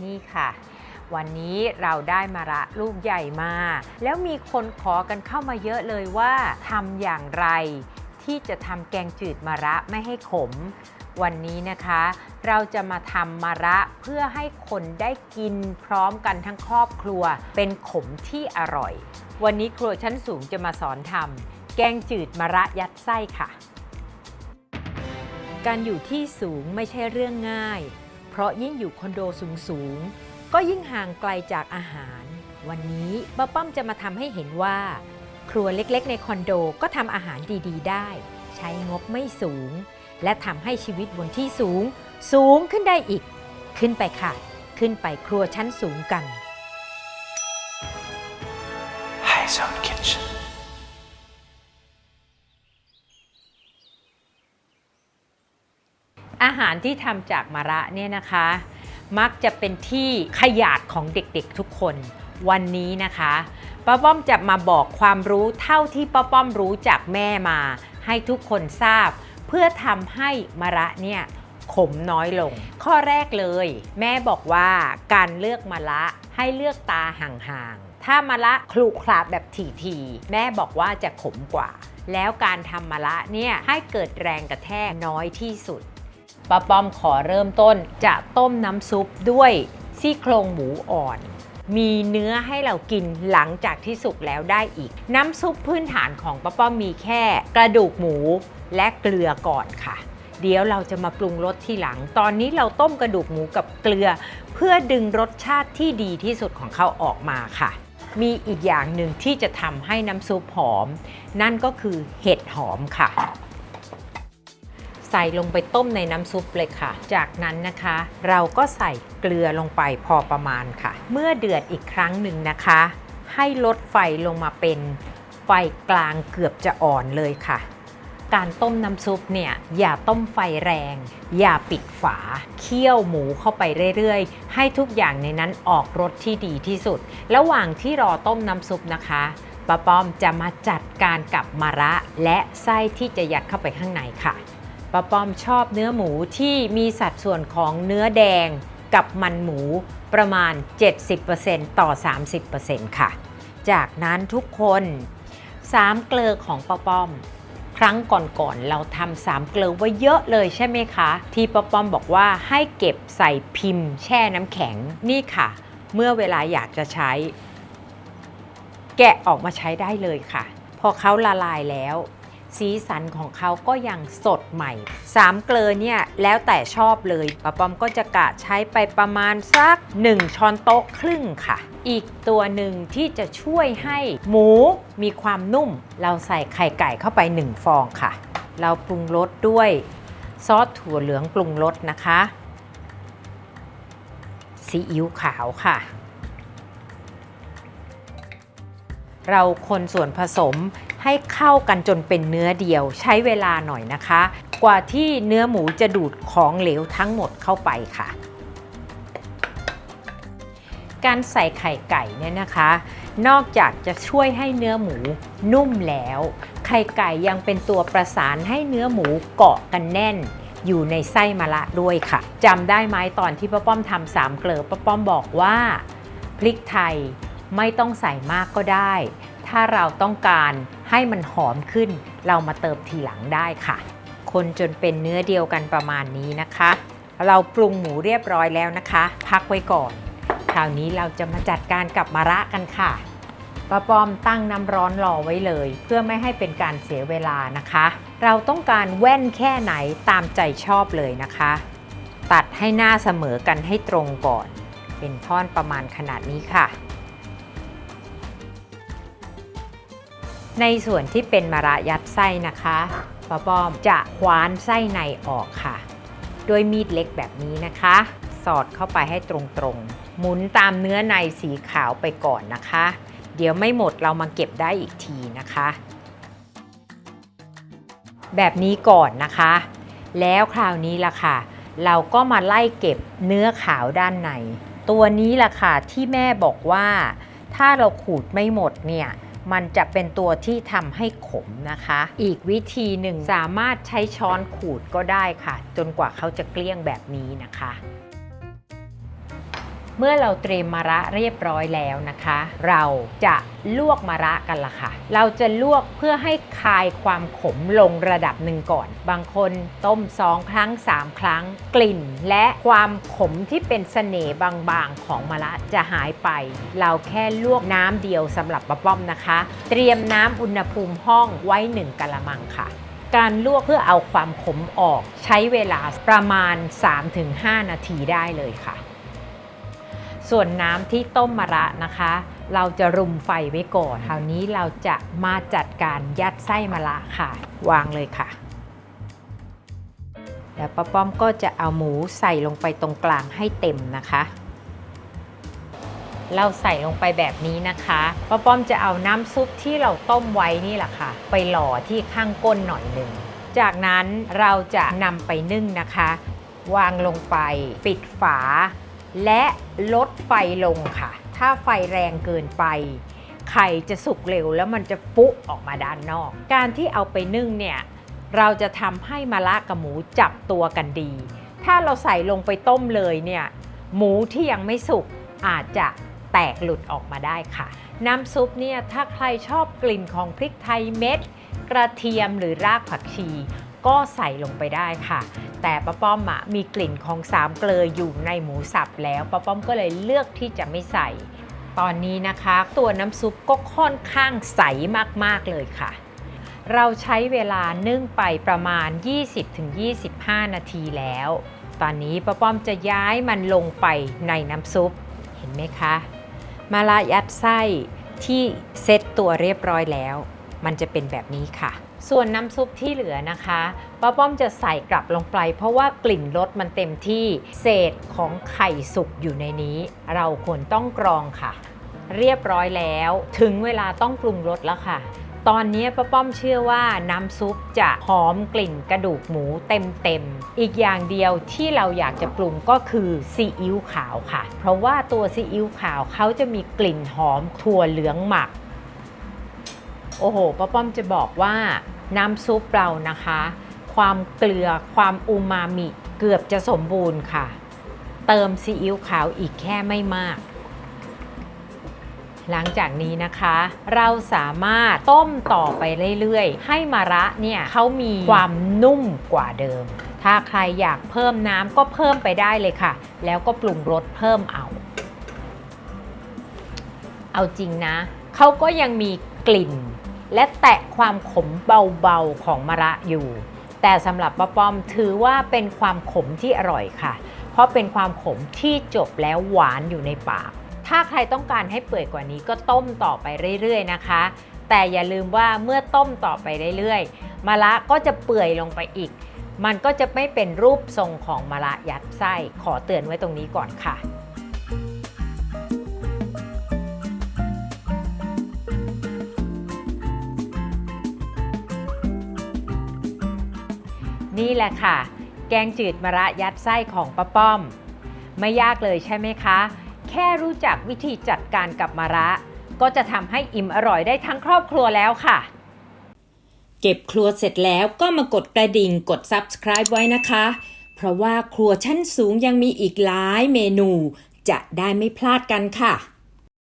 นี่ค่ะวันนี้เราได้มะระลูกใหญ่มาแล้วมีคนขอกันเข้ามาเยอะเลยว่าทำอย่างไรที่จะทำแกงจืดมะระไม่ให้ขมวันนี้นะคะเราจะมาทำมะระเพื่อให้คนได้กินพร้อมกันทั้งครอบครัวเป็นขมที่อร่อยวันนี้ครัวชั้นสูงจะมาสอนทำแกงจืดมะระยัดไส้ค่ะการอยู่ที่สูงไม่ใช่เรื่องง่ายเพราะยิ่งอยู่คอนโดสูงก็ยิ่งห่างไกลจากอาหารวันนี้ป้าป้อมจะมาทำให้เห็นว่าครัวเล็กๆในคอนโดก็ทำอาหารดีๆได้ใช้งบไม่สูงและทำให้ชีวิตบนที่สูงขึ้นได้อีกขึ้นไปค่ะขึ้นไปครัวชั้นสูงกัน High Zone Kitchenอาหารที่ทำจากมะระเนี่ยนะคะมักจะเป็นที่ขยาดของเด็กๆทุกคนวันนี้นะคะป้าป้อมจะมาบอกความรู้เท่าที่ป้าป้อมรู้จากแม่มาให้ทุกคนทราบเพื่อทำให้มะระเนี่ยขมน้อยลงข้อแรกเลยแม่บอกว่าการเลือกมะระให้เลือกตาห่างๆถ้ามะระคลุขระแบบถี่ๆแม่บอกว่าจะขมกว่าแล้วการทำมะระเนี่ยให้เกิดแรงกระแทกน้อยที่สุดป้าป้อมขอเริ่มต้นจะต้มน้ำซุปด้วยซี่โครงหมูอ่อนมีเนื้อให้เรากินหลังจากที่สุกแล้วได้อีกน้ำซุปพื้นฐานของป้าป้อมมีแค่กระดูกหมูและเกลือก่อนค่ะเดี๋ยวเราจะมาปรุงรสทีหลังตอนนี้เราต้มกระดูกหมูกับเกลือเพื่อดึงรสชาติที่ดีที่สุดของเขาออกมาค่ะมีอีกอย่างหนึ่งที่จะทำให้น้ำซุปหอมนั่นก็คือเห็ดหอมค่ะใส่ลงไปต้มในน้ำซุปเลยค่ะจากนั้นนะคะเราก็ใส่เกลือลงไปพอประมาณค่ะเมื่อเดือดอีกครั้งหนึ่งนะคะให้ลดไฟลงมาเป็นไฟกลางเกือบจะอ่อนเลยค่ะการต้มน้ำซุปเนี่ยอย่าต้มไฟแรงอย่าปิดฝาเคี่ยวหมูเข้าไปเรื่อยๆให้ทุกอย่างในนั้นออกรสที่ดีที่สุดระหว่างที่รอต้มน้ำซุปนะคะป้าป้อมจะมาจัดการกับมะระและไส้ที่จะยัดเข้าไปข้างในค่ะป้าป้อมชอบเนื้อหมูที่มีสัดส่วนของเนื้อแดงกับมันหมูประมาณ 70% ต่อ 30% ค่ะจากนั้นทุกคน3เกลอของป้าป้อมครั้งก่อนๆเราทำ3เกลอไว้เยอะเลยใช่ไหมคะที่ป้าป้อมบอกว่าให้เก็บใส่พิมพ์แช่น้ำแข็งนี่ค่ะเมื่อเวลาอยากจะใช้แกะออกมาใช้ได้เลยค่ะพอเขาละลายแล้วสีสันของเขาก็ยังสดใหม่3เกลอเนี่ยแล้วแต่ชอบเลยป้าป้อมก็จะกะใช้ไปประมาณสัก1ช้อนโต๊ะครึ่งค่ะอีกตัวหนึ่งที่จะช่วยให้หมูมีความนุ่มเราใส่ไข่ไก่เข้าไป1ฟองค่ะเราปรุงรสด้วยซอสถั่วเหลืองปรุงรสนะคะซีอิ๊วขาวค่ะเราคนส่วนผสมให้เข้ากันจนเป็นเนื้อเดียวใช้เวลาหน่อยนะคะกว่าที่เนื้อหมูจะดูดของเหลวทั้งหมดเข้าไปค่ะการใส่ไข่ไก่เนี่ยนะคะนอกจากจะช่วยให้เนื้อหมูนุ่มแล้วไข่ไก่ยังเป็นตัวประสานให้เนื้อหมูเกาะกันแน่นอยู่ในไส้มะระด้วยค่ะจำได้ไหมตอนที่ป้าป้อมทำ3เกลอป้าป้อมบอกว่าพริกไทยไม่ต้องใส่มากก็ได้ถ้าเราต้องการให้มันหอมขึ้นเรามาเติมทีหลังได้ค่ะคนจนเป็นเนื้อเดียวกันประมาณนี้นะคะเราปรุงหมูเรียบร้อยแล้วนะคะพักไว้ก่อนคราวนี้เราจะมาจัดการกับมะระกันค่ะป้าป้อมตั้งน้ำร้อนรอไว้เลยเพื่อไม่ให้เป็นการเสียเวลานะคะเราต้องการแว่นแค่ไหนตามใจชอบเลยนะคะตัดให้หน้าเสมอกันให้ตรงก่อนเป็นท่อนประมาณขนาดนี้ค่ะในส่วนที่เป็นมะระยัดไส้นะคะป้าป้อมจะคว้านไส้ในออกค่ะด้วยมีดเล็กแบบนี้นะคะสอดเข้าไปให้ตรงๆหมุนตามเนื้อในสีขาวไปก่อนนะคะเดี๋ยวไม่หมดเรามาเก็บได้อีกทีนะคะแบบนี้ก่อนนะคะแล้วคราวนี้ล่ะค่ะเราก็มาไล่เก็บเนื้อขาวด้านในตัวนี้ล่ะค่ะที่แม่บอกว่าถ้าเราขูดไม่หมดเนี่ยมันจะเป็นตัวที่ทำให้ขมนะคะอีกวิธีหนึ่งสามารถใช้ช้อนขูดก็ได้ค่ะจนกว่าเขาจะเกลี้ยงแบบนี้นะคะ เมื่อเราเตรียมมะระเรียบร้อยแล้วนะคะ เราจะลวกมะระกันล่ะค่ะเราจะลวกเพื่อให้คายความขมลงระดับหนึ่งก่อนบางคนต้ม2 ครั้ง 3 ครั้งกลิ่นและความขมที่เป็นเสน่ห์บางๆของมะระจะหายไปเราแค่ลวกน้ำเดียวสำหรับป้าป้อมนะคะเตรียมน้ำอุณหภูมิห้องไว้1 กะละมังค่ะการลวกเพื่อเอาความขมออกใช้เวลาประมาณ 3-5 นาทีได้เลยค่ะส่วนน้ำที่ต้มมะระนะคะเราจะรุมไฟไว้ก่อนคราวนี้เราจะมาจัดการยัดไส้มะระค่ะวางเลยค่ะแล้วป้าป้อมก็จะเอาหมูใส่ลงไปตรงกลางให้เต็มนะคะเราใส่ลงไปแบบนี้นะคะป้าป้อมจะเอาน้ำซุปที่เราต้มไว้นี่แหละค่ะไปหล่อที่ข้างก้นหน่อยหนึ่งจากนั้นเราจะนำไปนึ่งนะคะวางลงไปปิดฝาและลดไฟลงค่ะถ้าไฟแรงเกินไปไข่จะสุกเร็วแล้วมันจะฟุออกมาด้านนอกการที่เอาไปนึ่งเนี่ยเราจะทำให้มะระกับหมูจับตัวกันดีถ้าเราใส่ลงไปต้มเลยเนี่ยหมูที่ยังไม่สุกอาจจะแตกหลุดออกมาได้ค่ะน้ำซุปเนี่ยถ้าใครชอบกลิ่นของพริกไทยเม็ดกระเทียมหรือรากผักชีก็ใส่ลงไปได้ค่ะแต่ป้าป้อมมีกลิ่นของ3 เกลออยู่ในหมูสับแล้วป้าป้อมก็เลยเลือกที่จะไม่ใส่ตอนนี้นะคะตัวน้ำซุปก็ค่อนข้างใสมากๆเลยค่ะเราใช้เวลานึ่งไปประมาณ 20-25 นาทีแล้วตอนนี้ป้าป้อมจะย้ายมันลงไปในน้ำซุปเห็นไหมคะมะระยัดไส้ที่เซ็ตตัวเรียบร้อยแล้วมันจะเป็นแบบนี้ค่ะส่วนน้ำซุปที่เหลือนะคะป้าป้อมจะใส่กลับลงไปเพราะว่ากลิ่นรสมันเต็มที่เศษของไข่สุกอยู่ในนี้เราควรต้องกรองค่ะเรียบร้อยแล้วถึงเวลาต้องปรุงรสแล้วค่ะตอนนี้ป้าป้อมเชื่อว่าน้ำซุปจะหอมกลิ่นกระดูกหมูเต็มอีกอย่างเดียวที่เราอยากจะปรุงก็คือซีอิ๊วขาวค่ะเพราะว่าตัวซีอิ๊วขาวเขาจะมีกลิ่นหอมถั่วเหลืองหมักโอ้โหป้าป้อมจะบอกว่าน้ำซุปเรานะคะความเกลือความอูมามิเกือบจะสมบูรณ์ค่ะเติมซีอิ๊วขาวอีกแค่ไม่มากหลังจากนี้นะคะเราสามารถต้มต่อไปเรื่อยๆให้มะระเนี่ยเขามีความนุ่มกว่าเดิมถ้าใครอยากเพิ่มน้ำก็เพิ่มไปได้เลยค่ะแล้วก็ปรุงรสเพิ่มเอาจริงนะเขาก็ยังมีกลิ่นและแตะความขมเบาๆของมะระอยู่แต่สำหรับป้าป้อมถือว่าเป็นความขมที่อร่อยค่ะเพราะเป็นความขมที่จบแล้วหวานอยู่ในปากถ้าใครต้องการให้เปื่อยกว่านี้ก็ต้มต่อไปเรื่อยๆนะคะแต่อย่าลืมว่าเมื่อต้มต่อไปเรื่อยๆมะระก็จะเปื่อยลงไปอีกมันก็จะไม่เป็นรูปทรงของมะระยัดไส้ขอเตือนไว้ตรงนี้ก่อนค่ะนี่แหละค่ะแกงจืดมะระยัดไส้ของป้าป้อมไม่ยากเลยใช่ไหมคะแค่รู้จักวิธีจัดการกับมะระก็จะทำให้อิ่มอร่อยได้ทั้งครอบครัวแล้วค่ะเก็บครัวเสร็จแล้วก็มากดกระดิ่งกด Subscribe ไว้นะคะเพราะว่าครัวชั้นสูงยังมีอีกหลายเมนูจะได้ไม่พลาดกันค่ะ